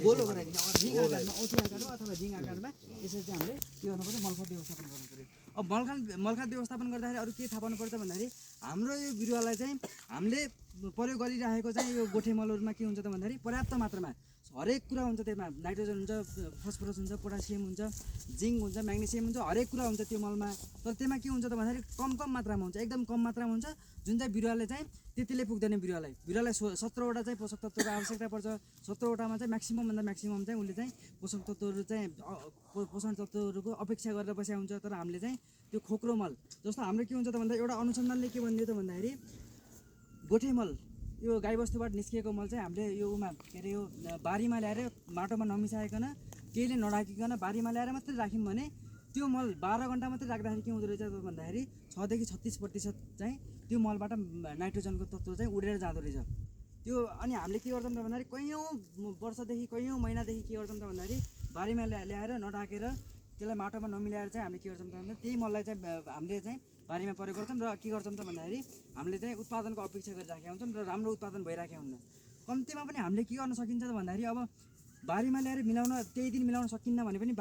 गोलो बनाइदिन्छ रिङ आकारमा औँठी आकारमा अथवा रिङ आकारमा यसरी चाहिँ हामीले के गर्नु पर्छ मलखाद व्यवस्थापन गर्नु पर्यो अब मलखाद व्यवस्थापन गर्दाखेरि अरू के थाहा पाउनुपर्छ भन्दाखेरि हाम्रो यो बिरुवालाई चाहिँ हामीले प्रयोग गरिरहेको चाहिँ यो गोठे मलहरूमा के हुन्छ त भन्दाखेरि पर्याप्त मात्रामा हरेक कुरा हुन्छ त्यसमा नाइट्रोजन हुन्छ फस्फरस हुन्छ पोटासियम हुन्छ जिङ्क हुन्छ म्याग्नेसियम हुन्छ हरेक कुरा हुन्छ त्यो मलमा तर त्यसमा के हुन्छ त भन्दाखेरि कम मात्रामा हुन्छ एकदम कम मात्रामा हुन्छ जुन चाहिँ बिरुवाले चाहिँ त्यतिले पुग्दैन बिरुवालाई 17वटा चाहिँ पोषक तत्त्वको आवश्यकता पर्छ 17वटामा चाहिँ म्याक्सिमम चाहिँ उसले चाहिँ पोषक तत्त्वहरू चाहिँ पोषण तत्त्वहरूको अपेक्षा गरेर बसेको हुन्छ तर हामीले चाहिँ त्यो खोक्रो मल जस्तो हाम्रो के हुन्छ त भन्दा एउटा अनुसन्धानले के भनिदियो त भन्दाखेरि गोठे मल यो गाईबस्तुबाट निस्किएको मल चाहिँ हामीले यो के अरे यो बारीमा ल्याएर माटोमा नमिसाइकन केहीले नढाकिकन बारीमा ल्याएर मात्रै राख्यौँ भने त्यो मल 12 घन्टा मात्रै राख्दाखेरि के हुँदो रहेछ भन्दाखेरि 6 देखि 36% चाहिँ त्यो मलबाट नाइट्रोजनको तत्त्व चाहिँ उडेर जाँदो रहेछ त्यो अनि हामीले के गर्छौँ त भन्दाखेरि कैयौँ वर्षदेखि कैयौँ महिनादेखि के गर्छौँ त भन्दाखेरि बारीमा ल्याएर नढाकेर त्यसलाई माटोमा नमिलाएर चाहिँ हामीले के गर्छौँ त भन्दा त्यही मललाई चाहिँ हामीले चाहिँ बारीमा प्रयोग गर्छौँ र के गर्छौँ त भन्दाखेरि हामीले चाहिँ उत्पादनको अपेक्षा गरिराखेका हुन्छौँ र राम्रो उत्पादन भइराखेका हुन्न कम्तीमा पनि हामीले के गर्न सकिन्छ त भन्दाखेरि अब बारीमा ल्याएर मिलाउन त्यही दिन मिलाउन सकिन्न भने पनि